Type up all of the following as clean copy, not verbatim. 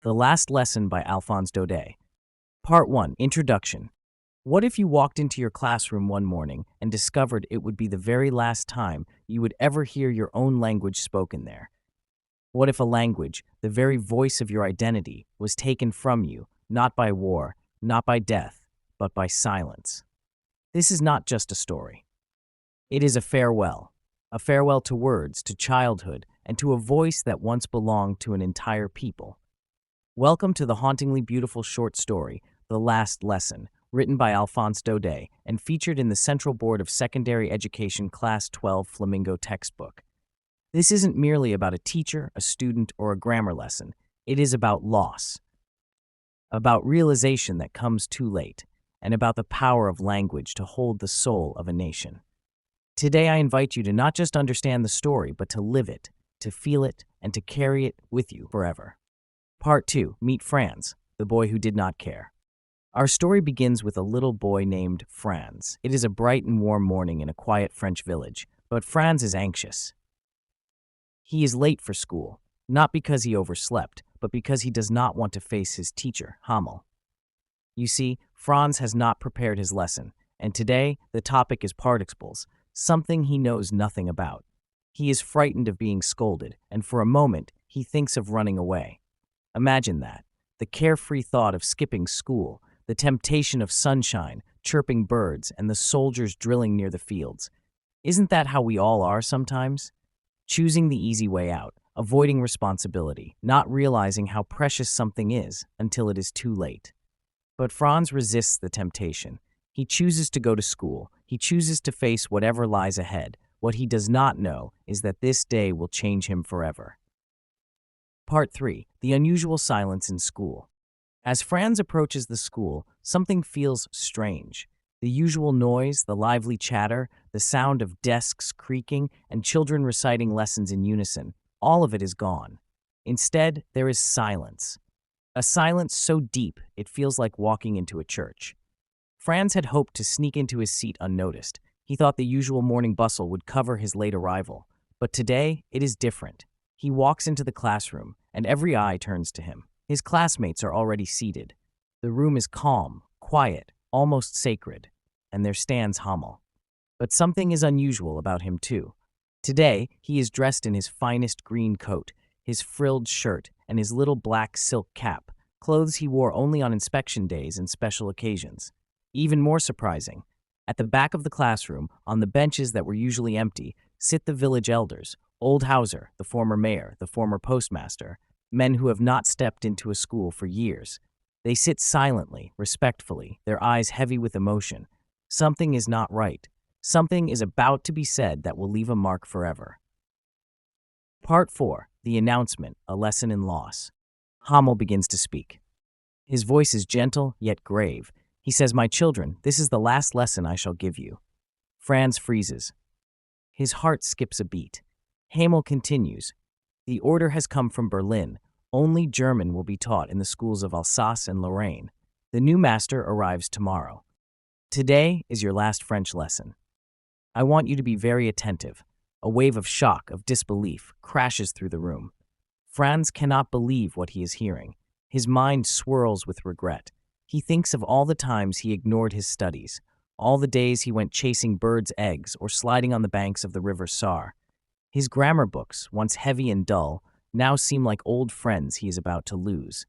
The Last Lesson by Alphonse Daudet. Part 1. Introduction. What if you walked into your classroom one morning and discovered it would be the very last time you would ever hear your own language spoken there? What if a language, the very voice of your identity, was taken from you, not by war, not by death, but by silence? This is not just a story. It is a farewell to words, to childhood, and to a voice that once belonged to an entire people. Welcome to the hauntingly beautiful short story, The Last Lesson, written by Alphonse Daudet and featured in the Central Board of Secondary Education Class 12 Flamingo textbook. This isn't merely about a teacher, a student, or a grammar lesson. It is about loss, about realization that comes too late, and about the power of language to hold the soul of a nation. Today I invite you to not just understand the story, but to live it, to feel it, and to carry it with you forever. Part 2. Meet Franz, the boy who did not care. Our story begins with a little boy named Franz. It is a bright and warm morning in a quiet French village, but Franz is anxious. He is late for school, not because he overslept, but because he does not want to face his teacher, Hamel. You see, Franz has not prepared his lesson, and today the topic is participles, something he knows nothing about. He is frightened of being scolded, and for a moment he thinks of running away. Imagine that, the carefree thought of skipping school, the temptation of sunshine, chirping birds, and the soldiers drilling near the fields. Isn't that how we all are sometimes? Choosing the easy way out, avoiding responsibility, not realizing how precious something is until it is too late. But Franz resists the temptation. He chooses to go to school. He chooses to face whatever lies ahead. What he does not know is that this day will change him forever. Part 3. The unusual silence in school. As Franz approaches the school, something feels strange. The usual noise, the lively chatter, the sound of desks creaking, and children reciting lessons in unison, all of it is gone. Instead, there is silence. A silence so deep it feels like walking into a church. Franz had hoped to sneak into his seat unnoticed. He thought the usual morning bustle would cover his late arrival. But today, it is different. He walks into the classroom, and every eye turns to him. His classmates are already seated. The room is calm, quiet, almost sacred, and there stands Hamel. But something is unusual about him too. Today, he is dressed in his finest green coat, his frilled shirt, and his little black silk cap, clothes he wore only on inspection days and special occasions. Even more surprising, at the back of the classroom, on the benches that were usually empty, sit the village elders, Old Hauser, the former mayor, the former postmaster, men who have not stepped into a school for years. They sit silently, respectfully, their eyes heavy with emotion. Something is not right. Something is about to be said that will leave a mark forever. Part 4. The announcement, a lesson in loss. Hamel begins to speak. His voice is gentle, yet grave. He says, "My children, this is the last lesson I shall give you." Franz freezes. His heart skips a beat. Hamel continues. The order has come from Berlin. Only German will be taught in the schools of Alsace and Lorraine. The new master arrives tomorrow. Today is your last French lesson. I want you to be very attentive. A wave of shock, of disbelief, crashes through the room. Franz cannot believe what he is hearing. His mind swirls with regret. He thinks of all the times he ignored his studies, all the days he went chasing birds' eggs or sliding on the banks of the river Saar. His grammar books, once heavy and dull, now seem like old friends he is about to lose.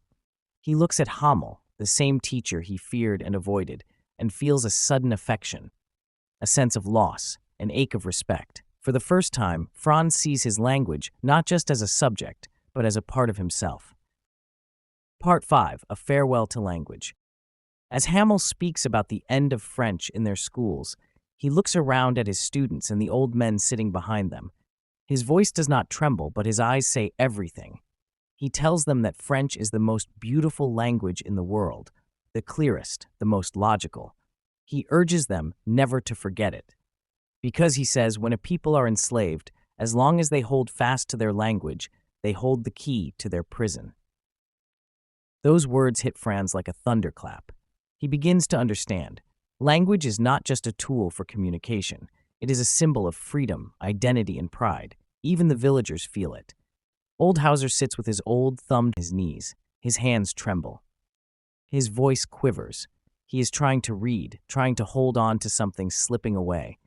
He looks at Hamel, the same teacher he feared and avoided, and feels a sudden affection, a sense of loss, an ache of respect. For the first time, Franz sees his language not just as a subject, but as a part of himself. Part 5. A farewell to language. As Hamel speaks about the end of French in their schools, he looks around at his students and the old men sitting behind them. His voice does not tremble, but his eyes say everything. He tells them that French is the most beautiful language in the world, the clearest, the most logical. He urges them never to forget it. Because, he says, when a people are enslaved, as long as they hold fast to their language, they hold the key to their prison. Those words hit Franz like a thunderclap. He begins to understand. Language is not just a tool for communication. It is a symbol of freedom, identity, and pride. Even the villagers feel it. Old Hauser sits with his old thumb on his knees. His hands tremble. His voice quivers. He is trying to read, trying to hold on to something slipping away.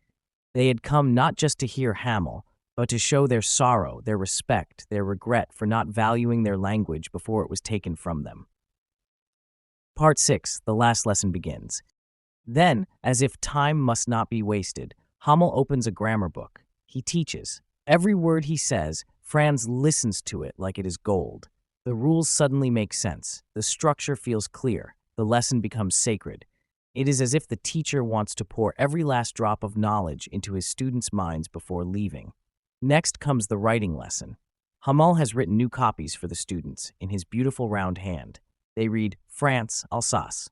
They had come not just to hear Hamel, but to show their sorrow, their respect, their regret for not valuing their language before it was taken from them. Part 6, the last lesson begins. Then, as if time must not be wasted, Hamel opens a grammar book. He teaches. Every word he says, Franz listens to it like it is gold. The rules suddenly make sense. The structure feels clear. The lesson becomes sacred. It is as if the teacher wants to pour every last drop of knowledge into his students' minds before leaving. Next comes the writing lesson. Hamel has written new copies for the students in his beautiful round hand. They read France, Alsace.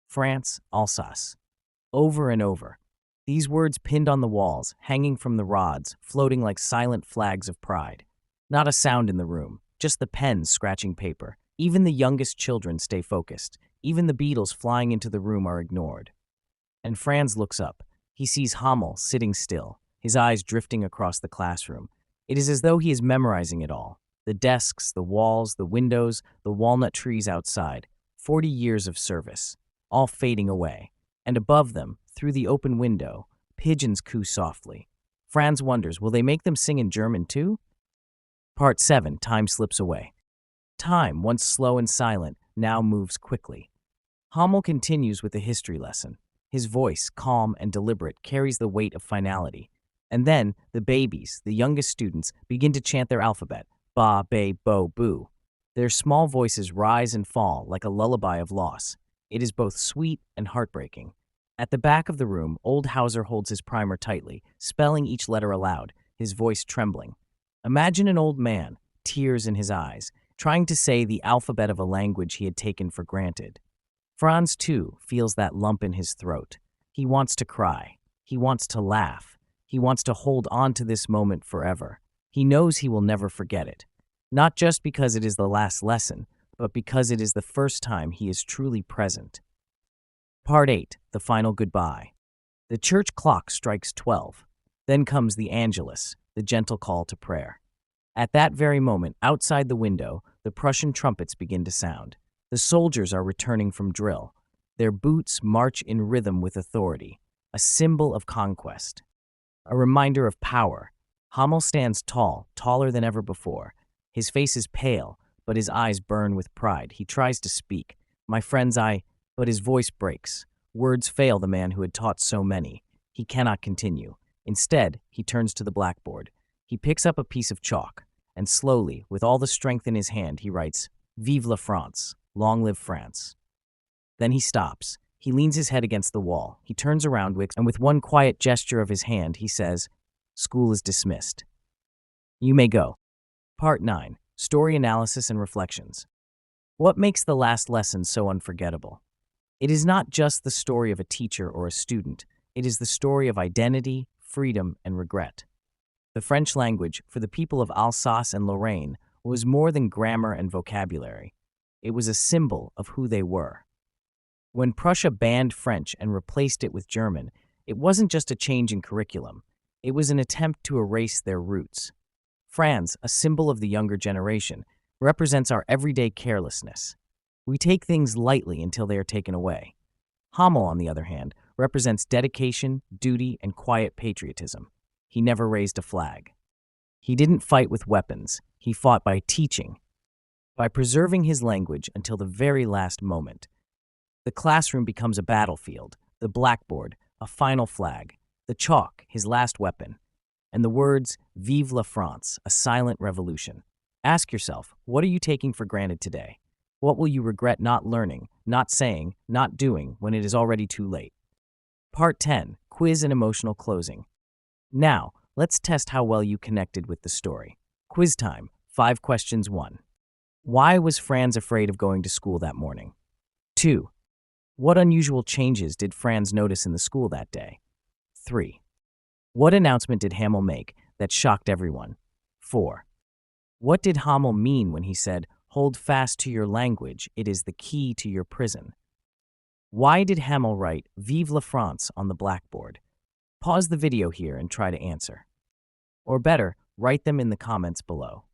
France, Alsace. Over and over. These words pinned on the walls, hanging from the rods, floating like silent flags of pride. Not a sound in the room, just the pens scratching paper. Even the youngest children stay focused. Even the beetles flying into the room are ignored. And Franz looks up. He sees Hamel sitting still, his eyes drifting across the classroom. It is as though he is memorizing it all. The desks, the walls, the windows, the walnut trees outside. 40 years of service, all fading away. And above them, through the open window, pigeons coo softly. Franz wonders, will they make them sing in German too? Part 7, time slips away. Time, once slow and silent, now moves quickly. Hamel continues with the history lesson. His voice, calm and deliberate, carries the weight of finality. And then, the babies, the youngest students, begin to chant their alphabet. Ba, be, bo, boo. Their small voices rise and fall like a lullaby of loss. It is both sweet and heartbreaking. At the back of the room, old Hauser holds his primer tightly, spelling each letter aloud, his voice trembling. Imagine an old man, tears in his eyes, trying to say the alphabet of a language he had taken for granted. Franz, too, feels that lump in his throat. He wants to cry. He wants to laugh. He wants to hold on to this moment forever. He knows he will never forget it. Not just because it is the last lesson, but because it is the first time he is truly present. Part 8, the final goodbye. The church clock strikes 12. Then comes the Angelus, the gentle call to prayer. At that very moment, outside the window, the Prussian trumpets begin to sound. The soldiers are returning from drill. Their boots march in rhythm with authority, a symbol of conquest, a reminder of power. Hamel stands tall, taller than ever before. His face is pale, but his eyes burn with pride. He tries to speak. My friends, But his voice breaks. Words fail the man who had taught so many. He cannot continue. Instead, he turns to the blackboard. He picks up a piece of chalk, and slowly, with all the strength in his hand, he writes, Vive la France, long live France. Then he stops. He leans his head against the wall. He turns around, and with one quiet gesture of his hand, he says, School is dismissed. You may go. Part 9, Story Analysis and Reflections. What makes the last lesson so unforgettable? It is not just the story of a teacher or a student. It is the story of identity, freedom, and regret. The French language, for the people of Alsace and Lorraine, was more than grammar and vocabulary. It was a symbol of who they were. When Prussia banned French and replaced it with German, it wasn't just a change in curriculum. It was an attempt to erase their roots. Franz, a symbol of the younger generation, represents our everyday carelessness. We take things lightly until they are taken away. Hamel, on the other hand, represents dedication, duty, and quiet patriotism. He never raised a flag. He didn't fight with weapons. He fought by teaching, by preserving his language until the very last moment. The classroom becomes a battlefield, the blackboard, a final flag, the chalk, his last weapon, and the words, Vive la France, a silent revolution. Ask yourself, what are you taking for granted today? What will you regret not learning, not saying, not doing when it is already too late? Part 10, Quiz and Emotional Closing. Now, let's test how well you connected with the story. Quiz time, 5 questions. 1. Why was Franz afraid of going to school that morning? 2. What unusual changes did Franz notice in the school that day? 3. What announcement did Hamel make that shocked everyone? 4. What did Hamel mean when he said, Hold fast to your language, it is the key to your prison? Why did Hamel write Vive la France on the blackboard? Pause the video here and try to answer. Or better, write them in the comments below.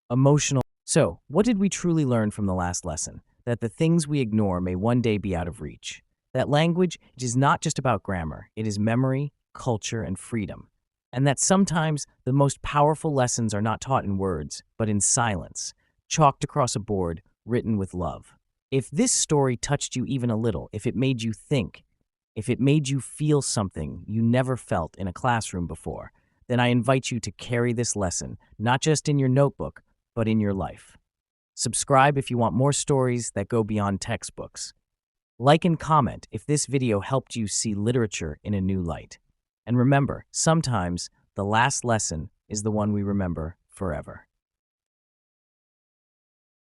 Emotional So, what did we truly learn from the last lesson? That the things we ignore may one day be out of reach. That language is not just about grammar, it is memory, culture, and freedom. And that sometimes the most powerful lessons are not taught in words, but in silence, chalked across a board, written with love. If this story touched you even a little, if it made you think, if it made you feel something you never felt in a classroom before, then I invite you to carry this lesson, not just in your notebook, but in your life. Subscribe if you want more stories that go beyond textbooks. Like and comment if this video helped you see literature in a new light. And remember, sometimes the last lesson is the one we remember forever.